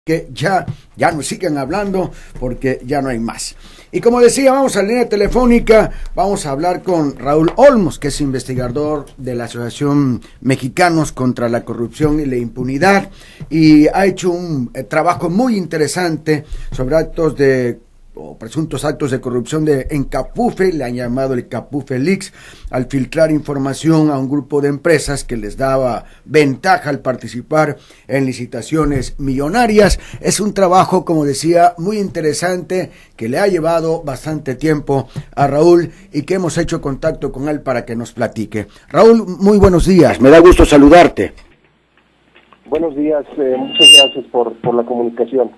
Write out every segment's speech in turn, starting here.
que ya nos sigan hablando porque ya no hay más. Y como decía, vamos a la línea telefónica, vamos a hablar con Raúl Olmos, que es investigador de la Asociación Mexicanos contra la Corrupción y la Impunidad, y ha hecho un trabajo muy interesante sobre actos de o presuntos actos de corrupción en Capufe, le han llamado el Capufe Leaks, al filtrar información a un grupo de empresas que les daba ventaja al participar en licitaciones millonarias. Es un trabajo, como decía, muy interesante, que le ha llevado bastante tiempo a Raúl y que hemos hecho contacto con él para que nos platique. Raúl, muy buenos días, me da gusto saludarte. Buenos días, muchas gracias por la comunicación.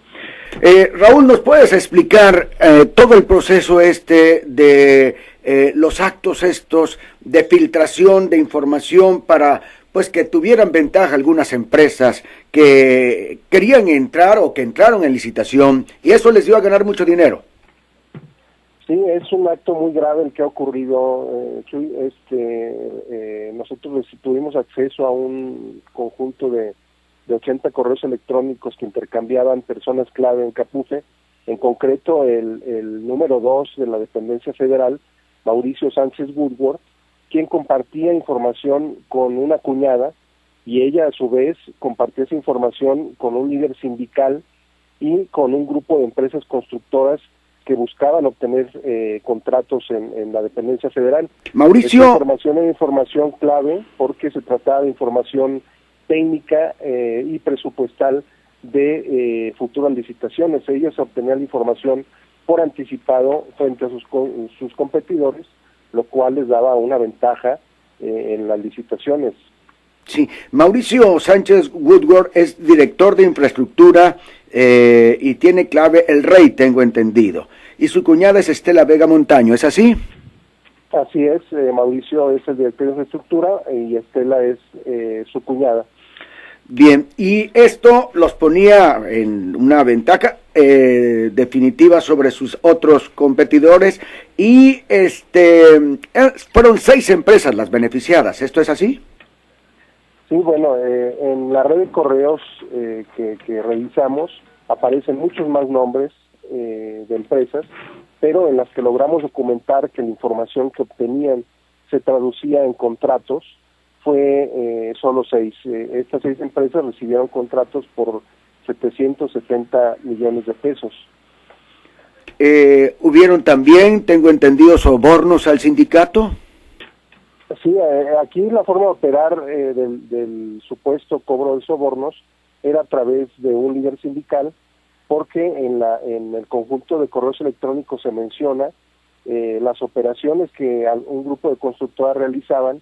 Raúl, ¿nos puedes explicar todo el proceso de los actos estos de filtración de información para pues que tuvieran ventaja algunas empresas que querían entrar o que entraron en licitación y eso les dio a ganar mucho dinero? Sí, es un acto muy grave el que ha ocurrido. Nosotros tuvimos acceso a un conjunto de 80 correos electrónicos que intercambiaban personas clave en Capufe, en concreto el número 2 de la dependencia federal, Mauricio Sánchez Woodward, quien compartía información con una cuñada y ella a su vez compartía esa información con un líder sindical y con un grupo de empresas constructoras que buscaban obtener contratos en la dependencia federal. Mauricio. Esta información era información clave porque se trataba de información técnica y presupuestal de futuras licitaciones. Ellos obtenían la información por anticipado frente a sus competidores, lo cual les daba una ventaja en las licitaciones. Sí, Mauricio Sánchez Woodward es director de infraestructura y tiene clave El Rey, tengo entendido. Y su cuñada es Estela Vega Montaño, ¿es así? Así es, Mauricio es el director de infraestructura y Estela es su cuñada. Bien, y esto los ponía en una ventaja definitiva sobre sus otros competidores y fueron 6 empresas las beneficiadas, ¿esto es así? Sí, bueno, en la red de correos que revisamos aparecen muchos más nombres de empresas, pero en las que logramos documentar que la información que obtenían se traducía en contratos fue solo 6. Estas 6 empresas recibieron contratos por 770 millones de pesos. ¿Hubieron también, tengo entendido, sobornos al sindicato? Sí, aquí la forma de operar del supuesto cobro de sobornos era a través de un líder sindical, porque en el conjunto de correos electrónicos se menciona las operaciones que un grupo de constructoras realizaban.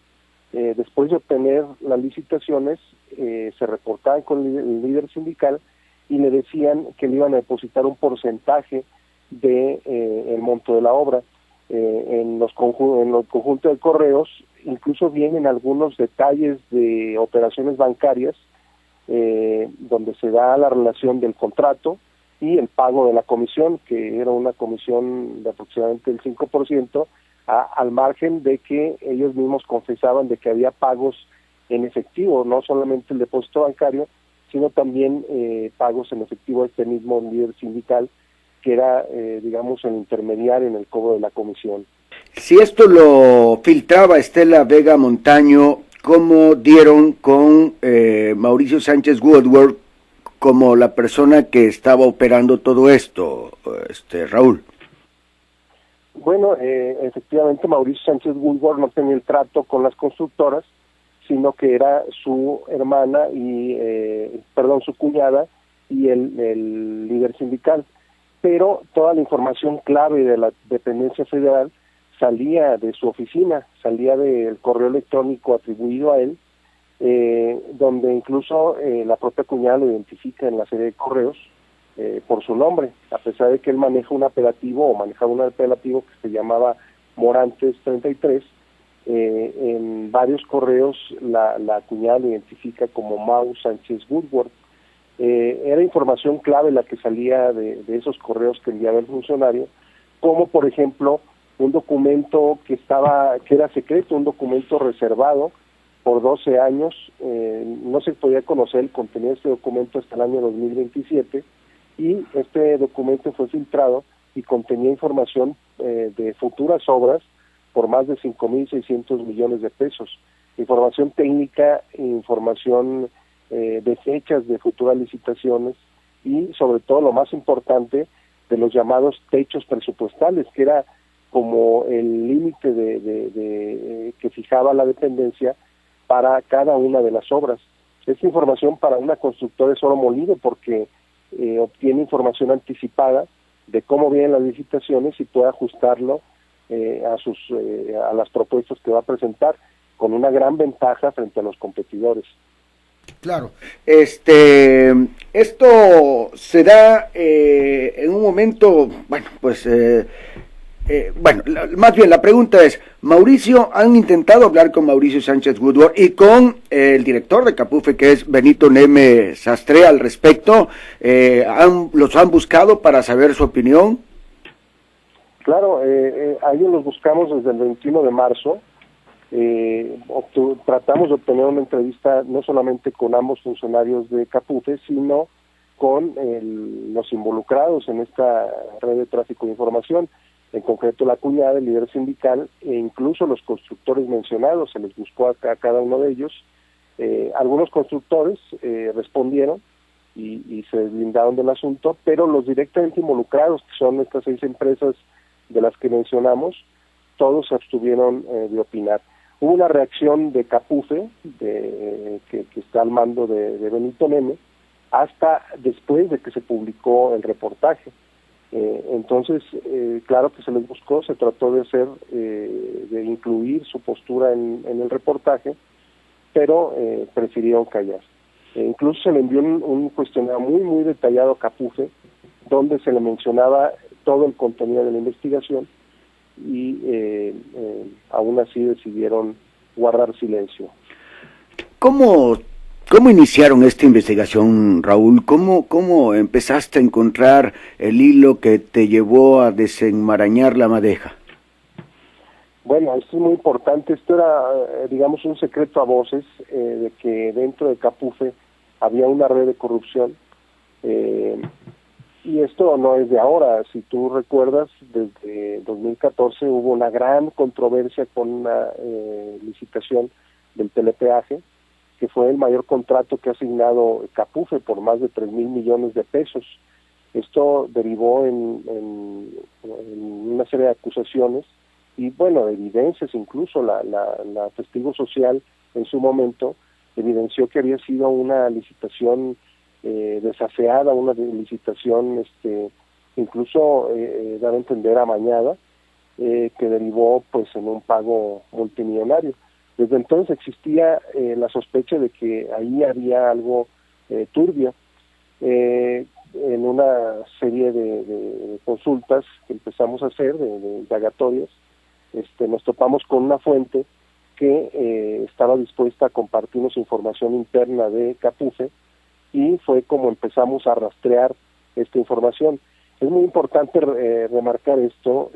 Después de obtener las licitaciones, se reportaban con el líder sindical y le decían que le iban a depositar un porcentaje de el monto de la obra. En los conjuntos de correos incluso vienen algunos detalles de operaciones bancarias donde se da la relación del contrato y el pago de la comisión, que era una comisión de aproximadamente el 5%, al margen de que ellos mismos confesaban de que había pagos en efectivo, no solamente el depósito bancario, sino también pagos en efectivo a este mismo líder sindical, que era, digamos, el intermediario en el cobro de la comisión. Si esto lo filtraba Estela Vega Montaño, ¿cómo dieron con Mauricio Sánchez Woodward como la persona que estaba operando todo esto, Raúl? Bueno, efectivamente Mauricio Sánchez Woodward no tenía el trato con las constructoras, sino que era su hermana su cuñada y el líder sindical. Pero toda la información clave de la dependencia federal salía de su oficina, salía del correo electrónico atribuido a él, donde incluso la propia cuñada lo identifica en la serie de correos por su nombre, a pesar de que él manejaba un apelativo que se llamaba Morantes 33, en varios correos la cuñada lo identifica como Mau Sánchez Woodward. Era información clave la que salía de esos correos que enviaba el funcionario, como por ejemplo un documento que era secreto, un documento reservado por 12 años. No se podía conocer el contenido de este documento hasta el año 2027, y este documento fue filtrado y contenía información de futuras obras por más de 5.600 millones de pesos. Información técnica, información de fechas de futuras licitaciones y, sobre todo, lo más importante, de los llamados techos presupuestales, que era como el límite que fijaba la dependencia para cada una de las obras. Esta información para una constructora es oro molido, porque obtiene información anticipada de cómo vienen las licitaciones y puede ajustarlo a las propuestas que va a presentar, con una gran ventaja frente a los competidores. Claro, esto se da en un momento, bueno, pues, más bien la pregunta es, Mauricio, ¿han intentado hablar con Mauricio Sánchez Woodward y con el director de Capufe, que es Benito Neme Sastre, al respecto? ¿Los han buscado para saber su opinión? Claro, a ellos los buscamos desde el 21 de marzo. Tratamos de obtener una entrevista no solamente con ambos funcionarios de Capufe, sino con los involucrados en esta red de tráfico de información, en concreto la cuñada, el líder sindical, e incluso los constructores mencionados. Se les buscó a cada uno de ellos. Algunos constructores respondieron y se deslindaron del asunto, pero los directamente involucrados, que son estas 6 empresas de las que mencionamos, todos se abstuvieron de opinar. Hubo una reacción de Capufe, que está al mando de Benito Neme, hasta después de que se publicó el reportaje. Entonces, claro que se les buscó, se trató de incluir su postura en el reportaje, pero prefirieron callar. Incluso se le envió un cuestionario muy detallado a Capufe, donde se le mencionaba todo el contenido de la investigación, y aún así decidieron guardar silencio. ¿Cómo iniciaron esta investigación, Raúl? ¿Cómo empezaste a encontrar el hilo que te llevó a desenmarañar la madeja? Bueno, esto es muy importante. Esto era, digamos, un secreto a voces, de que dentro de Capufe había una red de corrupción. Y esto no es de ahora. Si tú recuerdas, desde 2014 hubo una gran controversia con una licitación del telepeaje, que fue el mayor contrato que ha asignado Capufe por más de 3,000 millones de pesos. Esto derivó en una serie de acusaciones y, bueno, evidencias. Incluso la testigo social en su momento evidenció que había sido una licitación desaseada, una licitación incluso daba a entender amañada, que derivó pues en un pago multimillonario. Desde entonces existía la sospecha de que ahí había algo turbio. En una serie de consultas que empezamos a hacer, de indagatorias, nos topamos con una fuente que estaba dispuesta a compartirnos información interna de Capufe, y fue como empezamos a rastrear esta información. Es muy importante remarcar esto.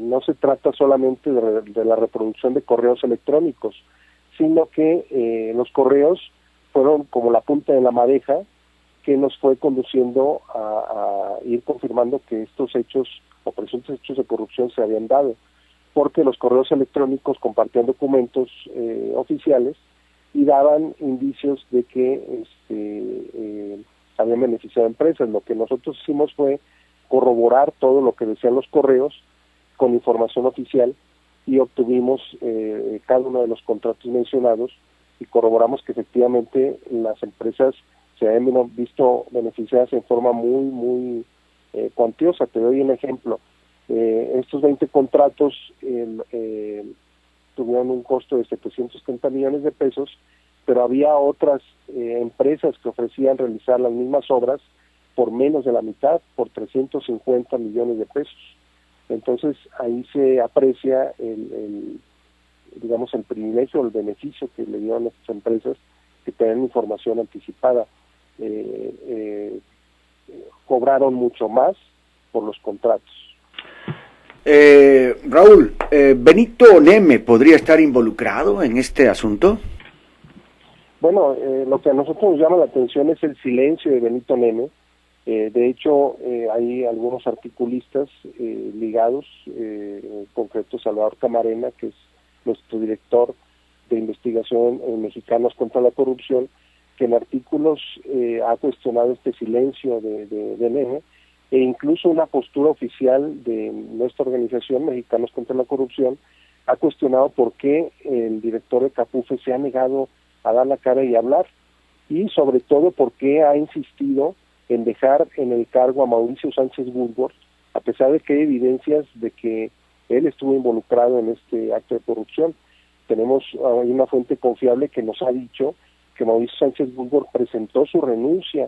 No se trata solamente de la reproducción de correos electrónicos, sino que los correos fueron como la punta de la madeja que nos fue conduciendo a ir confirmando que estos hechos o presuntos hechos de corrupción se habían dado, porque los correos electrónicos compartían documentos oficiales y daban indicios de que habían beneficiado a empresas. Lo que nosotros hicimos fue corroborar todo lo que decían los correos con información oficial, y obtuvimos cada uno de los contratos mencionados y corroboramos que efectivamente las empresas se habían visto beneficiadas en forma muy cuantiosa. Te doy un ejemplo. Estos 20 contratos tuvieron un costo de 730 millones de pesos, pero había otras empresas que ofrecían realizar las mismas obras por menos de la mitad, por 350 millones de pesos. Entonces ahí se aprecia el privilegio o el beneficio que le dieron a estas empresas, que tenían información anticipada. Cobraron mucho más por los contratos. Raúl, ¿Benito Neme podría estar involucrado en este asunto? Bueno, lo que a nosotros nos llama la atención es el silencio de Benito Neme. De hecho, hay algunos articulistas ligados, en concreto Salvador Camarena, que es nuestro director de investigación en Mexicanos contra la Corrupción, que en artículos ha cuestionado este silencio de Neme, e incluso una postura oficial de nuestra organización, Mexicanos contra la Corrupción, ha cuestionado por qué el director de Capufe se ha negado a dar la cara y hablar, y sobre todo por qué ha insistido en dejar en el cargo a Mauricio Sánchez Woodward, a pesar de que hay evidencias de que él estuvo involucrado en este acto de corrupción. Tenemos una fuente confiable que nos ha dicho que Mauricio Sánchez Woodward presentó su renuncia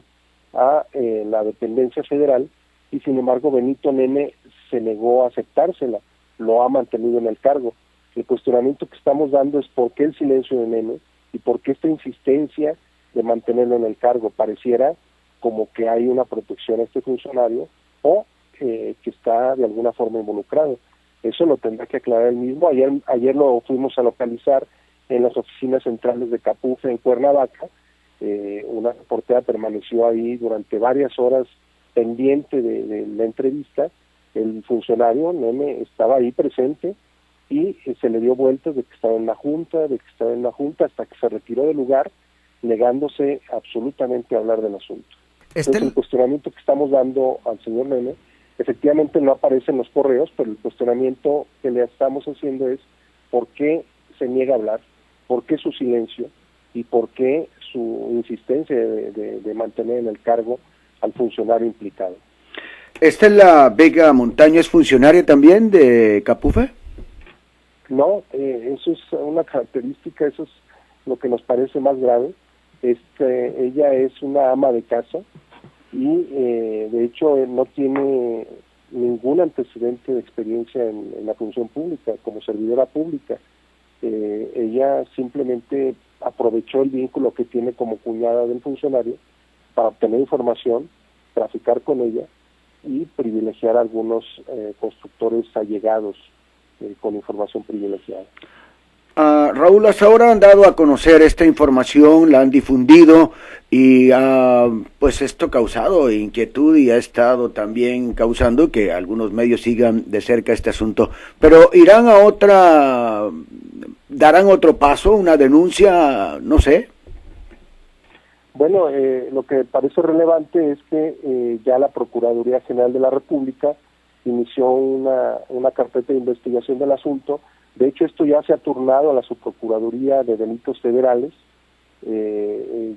a la dependencia federal y sin embargo Benito Neme se negó a aceptársela, lo ha mantenido en el cargo. El cuestionamiento que estamos dando es por qué el silencio de Neme y por qué esta insistencia de mantenerlo en el cargo. Pareciera como que hay una protección a este funcionario o que está de alguna forma involucrado. Eso lo tendrá que aclarar él mismo. Ayer lo fuimos a localizar en las oficinas centrales de Capufe en Cuernavaca. Una reportera permaneció ahí durante varias horas pendiente de la entrevista. El funcionario Neme estaba ahí presente y se le dio vueltas de que estaba en la junta, hasta que se retiró del lugar, negándose absolutamente a hablar del asunto. Entonces, el cuestionamiento que estamos dando al señor Neme, efectivamente no aparece en los correos, pero el cuestionamiento que le estamos haciendo es por qué se niega a hablar, por qué su silencio y por qué su insistencia de mantener en el cargo al funcionario implicado. ¿Estela Vega Montaño es funcionaria también de Capufe? No, eso es una característica, eso es lo que nos parece más grave. Ella es una ama de casa y de hecho no tiene ningún antecedente de experiencia en la función pública, como servidora pública. Ella simplemente aprovechó el vínculo que tiene como cuñada del funcionario para obtener información, traficar con ella y privilegiar a algunos constructores allegados con información privilegiada. Raúl, hasta ahora han dado a conocer esta información, la han difundido y pues esto ha causado inquietud y ha estado también causando que algunos medios sigan de cerca este asunto. Pero irán a darán otro paso, una denuncia, no sé. Bueno, lo que parece relevante es que ya la Procuraduría General de la República inició una carpeta de investigación del asunto. De hecho, esto ya se ha turnado a la Subprocuraduría de Delitos Federales,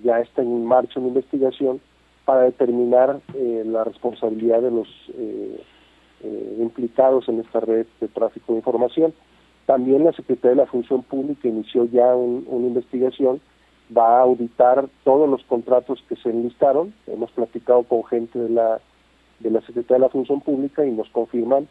ya está en marcha una investigación para determinar la responsabilidad de los implicados en esta red de tráfico de información. También la Secretaría de la Función Pública inició ya una investigación, va a auditar todos los contratos que se enlistaron. Hemos platicado con gente de la Secretaría de la Función Pública y nos confirman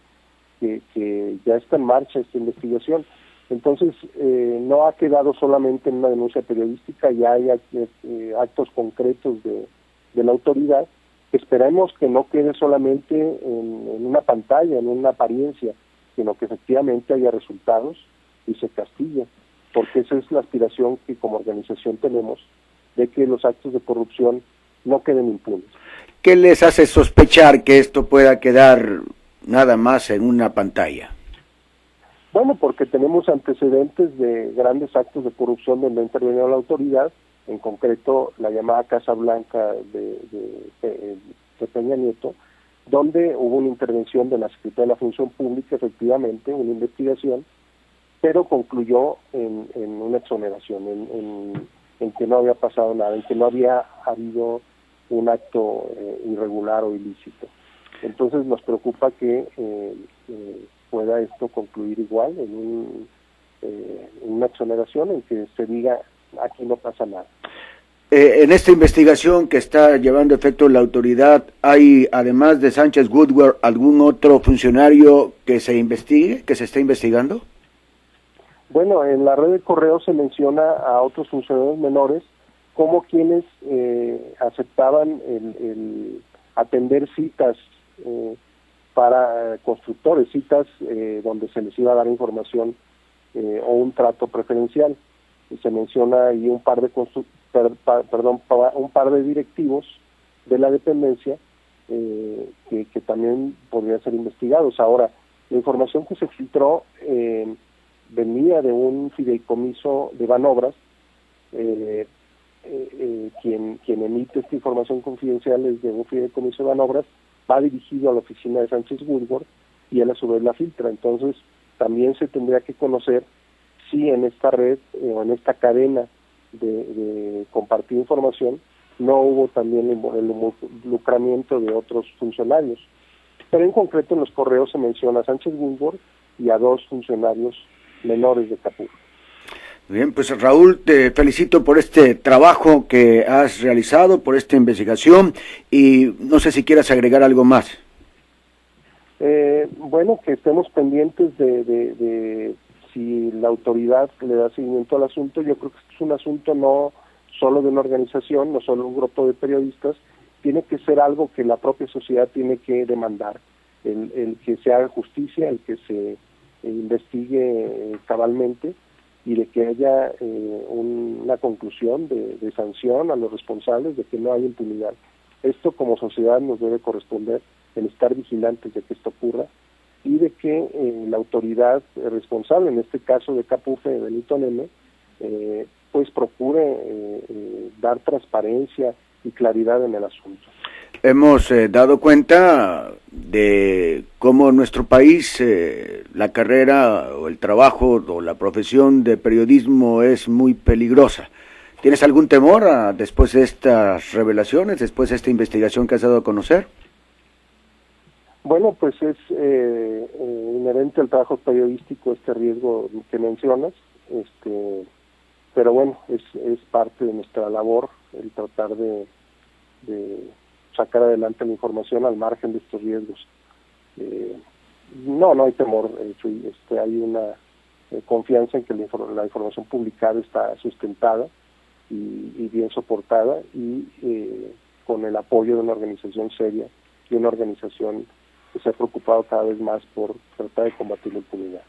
que ya está en marcha esta investigación. Entonces, no ha quedado solamente en una denuncia periodística, ya hay actos concretos de la autoridad. Esperemos que no quede solamente en una pantalla, en una apariencia, sino que efectivamente haya resultados y se castigue, porque esa es la aspiración que como organización tenemos, de que los actos de corrupción no queden impunes. ¿Qué les hace sospechar que esto pueda quedar nada más en una pantalla? Bueno, porque tenemos antecedentes de grandes actos de corrupción donde ha intervenido la autoridad, en concreto la llamada Casa Blanca de Peña Nieto, donde hubo una intervención de la Secretaría de la Función Pública, efectivamente, una investigación, pero concluyó en una exoneración, en que no había pasado nada, en que no había habido un acto irregular o ilícito. Entonces nos preocupa que pueda esto concluir igual en una exoneración en que se diga aquí no pasa nada. En esta investigación que está llevando efecto la autoridad, ¿hay además de Sánchez Woodward algún otro funcionario que se investigue, que se esté investigando? Bueno, en la red de correos se menciona a otros funcionarios menores como quienes aceptaban el atender citas para constructores, citas donde se les iba a dar información o un trato preferencial. Y se menciona ahí un par de un par de directivos de la dependencia que también podrían ser investigados. Ahora, la información que se filtró venía de un fideicomiso de Banobras. Quien emite esta información confidencial es de un fideicomiso de Banobras, va dirigido a la oficina de Sánchez Woodward y él a su vez la filtra. Entonces también se tendría que conocer si en esta red o en esta cadena de compartir información no hubo también el involucramiento de otros funcionarios. Pero en concreto en los correos se menciona a Sánchez Woodward y a 2 funcionarios menores de Capur. Bien, pues Raúl, te felicito por este trabajo que has realizado, por esta investigación, y no sé si quieras agregar algo más. Bueno, que estemos pendientes de si la autoridad le da seguimiento al asunto. Yo creo que este es un asunto no solo de una organización, no solo un grupo de periodistas, tiene que ser algo que la propia sociedad tiene que demandar, el que se haga justicia, el que se investigue cabalmente, y de que haya una conclusión de sanción a los responsables, de que no haya impunidad. Esto como sociedad nos debe corresponder en estar vigilantes de que esto ocurra y de que la autoridad responsable, en este caso de Capufe, Benito Neme, pues procure dar transparencia y claridad en el asunto. Hemos dado cuenta de cómo en nuestro país la carrera o el trabajo o la profesión de periodismo es muy peligrosa. ¿Tienes algún temor después de estas revelaciones, después de esta investigación que has dado a conocer? Bueno, pues es inherente al trabajo periodístico este riesgo que mencionas, pero bueno, es parte de nuestra labor el tratar de sacar adelante la información al margen de estos riesgos. No hay temor, hay una confianza en que la información publicada está sustentada y bien soportada y con el apoyo de una organización seria y una organización que se ha preocupado cada vez más por tratar de combatir la impunidad.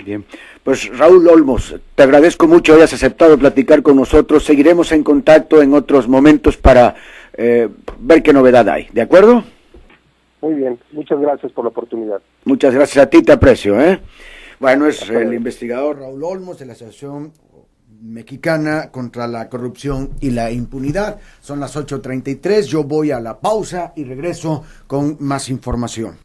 Bien, pues Raúl Olmos, te agradezco mucho hayas aceptado platicar con nosotros. Seguiremos en contacto en otros momentos para ver qué novedad hay, ¿de acuerdo? Muy bien, muchas gracias por la oportunidad. Muchas gracias a ti, te aprecio. Bueno, es el investigador Raúl Olmos de la Asociación Mexicana contra la Corrupción y la Impunidad. Son las 8:33, yo voy a la pausa y regreso con más información.